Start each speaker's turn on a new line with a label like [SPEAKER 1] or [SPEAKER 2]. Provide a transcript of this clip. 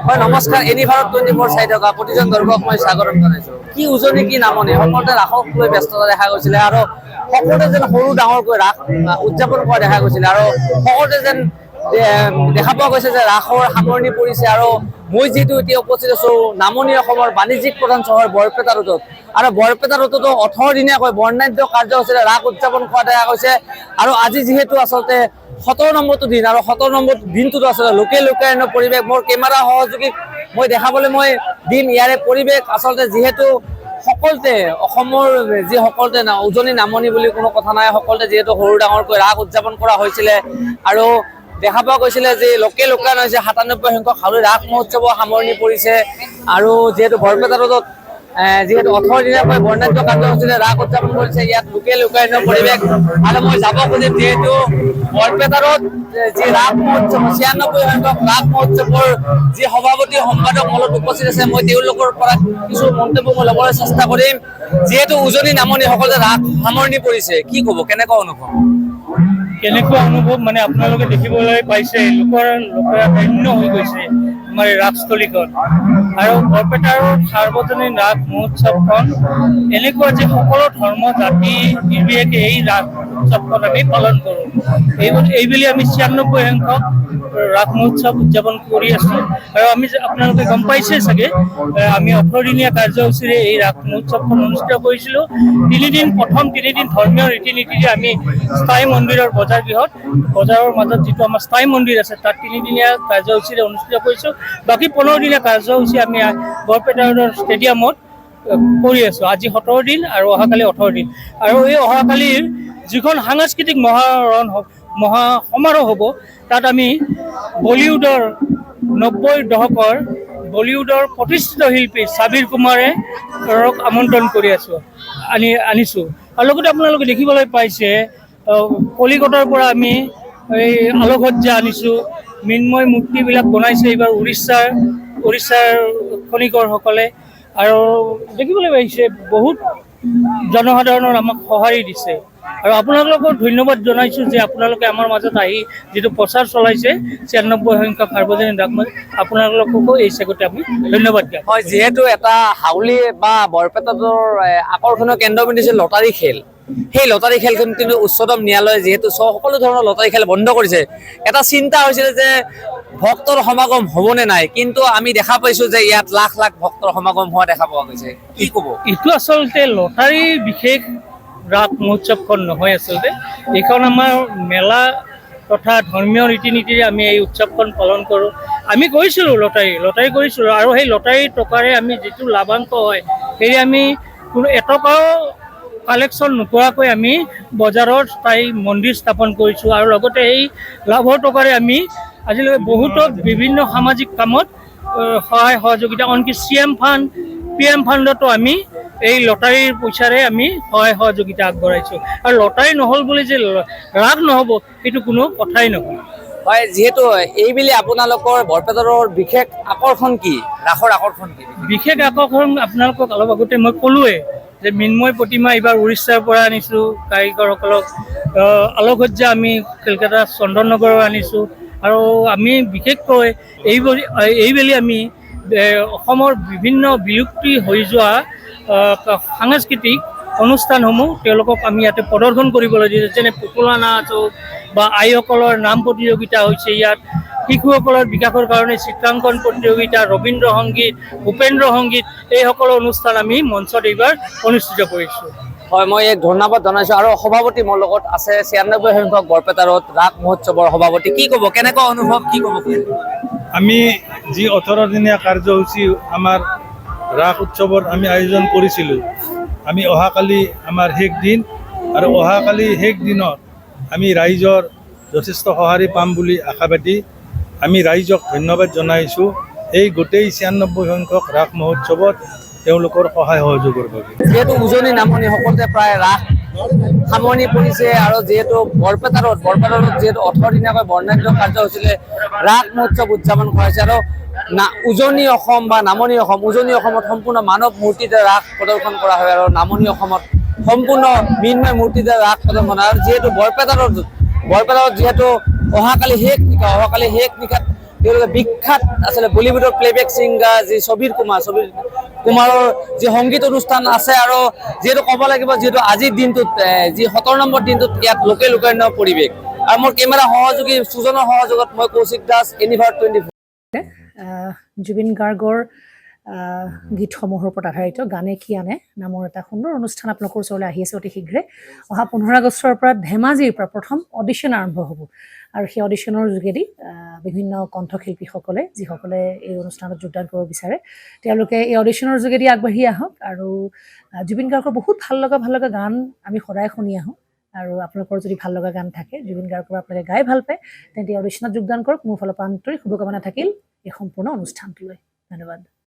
[SPEAKER 1] হয় নমস্কাৰ, এনি ভাৰত 24 চাই থকা প্ৰতিজন দৰ্শক মই স্বাগতম জনাইছো। কি উজনি কি নামনি সকলোতে ৰাসক লৈ ব্যস্ততা দেখা গৈছিলে আৰু সকলোতে যেন সৰু ডাঙৰকৈ ৰাস উদযাপন কৰা দেখা গৈছিলে আৰু সকলোতে যেন দেখা পোৱা গৈছে যে ৰাসৰ সামৰণি পৰিছে। আৰু মই যিহেতু এতিয়া উপস্থিত আছো নামনি অসমৰ বাণিজ্যিক প্ৰধান চহৰ বৰপেটা ৰোডত, আৰু বৰপেটা ৰোডতো 18 দিনীয়াকৈ বৰ্ণাঢ্য কাৰ্যসূচীৰে ৰাস উদযাপন কৰা দেখা গৈছে। আৰু আজি যিহেতু আচলতে 17 নম্বৰটো দিন আৰু 17 নম্বৰ দিনটোত আচলতে লোকে লোকাৰণ্য পৰিৱেশ মোৰ কেমেৰা সহযোগীক মই দেখাবলৈ মই দিম ইয়াৰে পৰিৱেশ। আচলতে যিহেতু সকলোতে অসমৰ যি সকলোতে উজনি নামনি বুলি কোনো কথা নাই, সকলোতে যিহেতু সৰু ডাঙৰকৈ ৰাস উদযাপন কৰা হৈছিলে আৰু দেখা পোৱা গৈছিলে যে লোকে লোকাৰণ্য হৈছে 97 সংখ্যক হাউলি ৰাস মহোৎসৱৰ সামৰণি পৰিছে। আৰু যিহেতু বৰপেটা ৰোডত যিহেতু 18 দিনীয়াকৈ বৰ্ণাঢ্য কাৰ্যসূচীৰে ৰাস উদযাপন কৰিছে, ইয়াত লোকে লোকাৰণ্য পৰিৱেশ। আৰু মই যাব খুজিম যিহেতু বৰপেটা ৰোড যি ৰাস মহোৎসৱ 96 সংখ্যক ৰাস মহোৎসৱৰ যি সভাপতি সম্পাদক মলত উপস্থিত আছে, মই তেওঁলোকৰ পৰা কিছু মন্তব্য মই ল'বলৈ চেষ্টা কৰিম। যিহেতু উজনি নামনি সকলোতে ৰাস সামৰণি পৰিছে, কি ক'ব, কেনেকুৱা অনুভৱ?
[SPEAKER 2] কেনেকুৱা অনুভৱ মানে আপোনালোকে দেখিবলৈ পাইছে, লোকাৰণ্য হৈ গৈছে আমাৰ এই ৰাসস্থলীখন। আৰু বৰপেটাৰ সাৰ্বজনীন ৰাস মহোৎসৱখন এনেকুৱা যে সকলো ধৰ্ম জাতি নিৰ্বিশেষে এই ৰাস উৎসৱখন আমি পালন কৰোঁ। এইবুলি আমি 96 সংখ্যক ৰাস মহোৎসৱ উদযাপন কৰি আছোঁ। আৰু আমি আপোনালোকে গম পাইছে চাগে, আমি 18 দিনীয়া কাৰ্যসূচীৰে এই ৰাস মহোৎসৱখন অনুষ্ঠিত কৰিছিলোঁ। প্ৰথম 3 দিন ধৰ্মীয় ৰীতি নীতিৰে আমি স্থায়ী মন্দিৰৰ বজাৰৰ মাজত যিটো আমাৰ স্থায়ী মন্দিৰ আছে তাত 3 দিনীয়া কাৰ্যসূচীৰে অনুষ্ঠিত কৰিছোঁ। বাকী 15 দিনীয়া কাৰ্যসূচী আমি বৰপেটা ৰোডৰ ষ্টেডিয়ামত কৰি আছোঁ। আজি 17 দিন আৰু অহাকালি 18 দিন। আৰু এই অহাকালিৰ যিখন সাংস্কৃতিক মহাসমাৰোহ হ'ব, তাত আমি বলিউডৰ 90 দশকৰ বলিউডৰ প্ৰতিষ্ঠিত শিল্পী সাবিৰ কুমাৰক আমন্ত্ৰণ কৰি আনিছোঁ। আৰু লগতে আপোনালোকে দেখিবলৈ পাইছে কলিকতাৰ পৰা আমি এই আলোকসজ্জা আনিছোঁ। মৃন্ময় মূৰ্তিবিলাক বনাইছে এইবাৰ উৰিষ্যাৰ খনিকৰসকলে। আৰু দেখিবলৈ পাইছে বহুত জনসাধাৰণৰ আমাক সঁহাৰি দিছে। আৰু আপোনালোকক ধন্যবাদ জনাইছোঁ যে আপোনালোকে আমাৰ মাজত আহি যিটো প্ৰচাৰ চলাইছে 96 সংখ্যক সাৰ্বজনীন ৰাস মহোৎসৱ, আপোনালোককো এই চেগতে আমি ধন্যবাদ দিওঁ।
[SPEAKER 1] হয়, যিহেতু এটা হাউলি বা বৰপেটাৰ আকৰ্ষণীয় কেন্দ্ৰবিন্দু হৈছে লটাৰী খেল, সেই লটাৰী খেলখন কিন্তু উচ্চতম ন্যায়ালয়ে যিহেতু সকলো ধৰণৰ লটাৰী খেল বন্ধ কৰিছে, এটা চিন্তা হৈছিলে যে ভক্তৰ সমাগম হ'বনে নাই, কিন্তু আমি দেখা পাইছোঁ যে ইয়াত লাখ লাখ ভক্তৰ সমাগম হোৱা দেখা পোৱা গৈছে। কি ক'ব?
[SPEAKER 2] এইটো আচলতে লটাৰী বিশেষ ৰাস মহোৎসৱখন নহয়। আচলতে এইখন আমাৰ মেলা তথা ধৰ্মীয় ৰীতি নীতিৰে আমি এই উৎসৱখন পালন কৰোঁ। আমি কৰিছিলোঁ লটাৰী কৰিছিলোঁ, আৰু সেই লটাৰীৰ টকাৰে আমি যিটো লাভাংশ হয় সেয়ে আমি কোনো এটকাও কালেকশ্যন নকৰাকৈ আমি বজাৰত স্থায়ী মন্দিৰ স্থাপন কৰিছোঁ। আৰু লগতে এই লাভৰ টকাৰে আমি আজিলৈকে বহুতো বিভিন্ন সামাজিক কামত সহায় সহযোগিতা, আনকি PM ফাণ্ডতো আমি এই লটাৰীৰ পইচাৰে আমি সহায় সহযোগিতা আগবঢ়াইছোঁ। আৰু লটাৰী নহ'ল বুলি যে ৰাস নহ'ব সেইটো কোনো কথাই নহয়।
[SPEAKER 1] হয়, যিহেতু এইবুলি আপোনালোকৰ বৰপেটাৰ বিশেষ আকৰ্ষণ কি, ৰাসৰ আকৰ্ষণ কি?
[SPEAKER 2] বিশেষ আকৰ্ষণ আপোনালোকক অলপ আগতে মই ক'লোৱে যে মৃন্ময় প্ৰতিমা এইবাৰ উৰিষ্যাৰ পৰা আনিছোঁ কাৰিকৰসকলক। আলোকসজ্জা আমি কলকাতা চন্দননগৰৰ আনিছোঁ। আৰু আমি বিশেষকৈ এইবুলি আমি অসমৰ বিভিন্ন বিলুপ্তি হৈ যোৱা সাংস্কৃতিক অনুষ্ঠানসমূহ তেওঁলোকক আমি ইয়াতে প্ৰদৰ্শন কৰিবলৈ দিছোঁ। যেনে পুতলা নাচ হওক বা আইসকলৰ নাম প্ৰতিযোগিতা হৈছে ইয়াত, শিশুসকলৰ বিকাশৰ কাৰণে চিত্ৰাংকন প্ৰতিযোগিতা, ৰবীন্দ্ৰ সংগীত, ভূপেন্দ্ৰ সংগীত, এই সকলো অনুষ্ঠান আমি মঞ্চত এইবাৰ অনুষ্ঠিত কৰিছোঁ।
[SPEAKER 1] হয়, মই এক ধন্যবাদ জনাইছোঁ। আৰু সভাপতি মোৰ লগত আছে 96 সংখ্যক বৰপেটা ৰোড ৰাস মহোৎসৱৰ সভাপতি। কি ক'ব, কেনেকুৱা অনুভৱ, কি ক'ব?
[SPEAKER 3] আমি যি 18 দিনীয়া কাৰ্যসূচী আমাৰ ৰাস উৎসৱৰ আমি আয়োজন কৰিছিলোঁ, আমি অহাকালি আমাৰ শেষ দিন। আৰু অহাকালি শেষ দিনত আমি ৰাইজৰ যথেষ্ট সঁহাৰি পাম বুলি আশাবাদী। আমি ৰাইজক ধন্যবাদ জনাইছোঁ এই গোটেই 96 সংখ্যক ৰাস মহোৎসৱত তেওঁলোকৰ সহায় সহযোগৰ বাবে।
[SPEAKER 1] যিহেতু উজনি নামনি সকলোতে প্ৰায় ৰাস সামৰণি পৰিছে, আৰু যিহেতু বৰপেটা ৰোড যিহেতু 18 দিনীয়াকৈ বৰ্ণাঢ্য কাৰ্যসূচীৰে ৰাস মহোৎসৱ উদযাপন কৰা হৈছে। আৰু উজনি অসম বা নামনি অসম, উজনি অসমত সম্পূৰ্ণ মানৱ মূৰ্তিতে ৰাস প্ৰদৰ্শন কৰা হয়, আৰু নামনি অসমত সম্পূৰ্ণ মৃন্ময় মূৰ্তিতে ৰাস প্ৰদৰ্শন হয়। আৰু যিহেতু বৰপেটা ৰোড যিহেতু অহাকালি শেষ নিশাত তেওঁলোকে বিখ্যাত আচলতে বলিউডৰ প্লেবেক ছিংগাৰ যি ছবিৰ কুমাৰৰ যি সংগীত অনুষ্ঠান আছে আৰু যিহেতু ক'ব লাগিব যিহেতু আজিৰ দিনটোত যি 17 নম্বৰ দিনটোত ইয়াত লোকে লোকাৰণ্য পৰিৱেশ আৰু মোৰ কেমেৰা সহযোগী সুজনৰ সহযোগত মই কৌশিক দাস এনিভাৰ 24।
[SPEAKER 4] জুবিন গাৰ্গৰ গীতসমূহৰ ওপৰত আধাৰিত গানে কি আনে নামৰ এটা সুন্দৰ অনুষ্ঠান আপোনালোকৰ ওচৰলৈ আহি আছে অতি শীঘ্ৰে। অহা 15 আগষ্টৰ পৰা ধেমাজিৰ পৰা প্ৰথম অডিশ্যন আৰম্ভ হ'ব আৰু সেই অডিশ্যনৰ যোগেদি বিভিন্ন কণ্ঠশিল্পীসকলে যিসকলে এই অনুষ্ঠানত যোগদান কৰিব বিচাৰে তেওঁলোকে এই অডিশ্যনৰ যোগেদি আগবাঢ়ি আহক আৰু জুবিন গাৰ্গৰ বহুত ভাল লগা গান আমি সদায় শুনি আহোঁ আৰু আপোনালোকৰ যদি ভাল লগা গান থাকে জুবিন গাৰ্গৰ আপোনালোকে গাই ভাল পায় তেন্তে অডিশ্যনত যোগদান কৰক। মোৰ ফালৰ পৰা আন্তৰিক শুভকামনা থাকিল এই সম্পূৰ্ণ অনুষ্ঠানটোলৈ। ধন্যবাদ।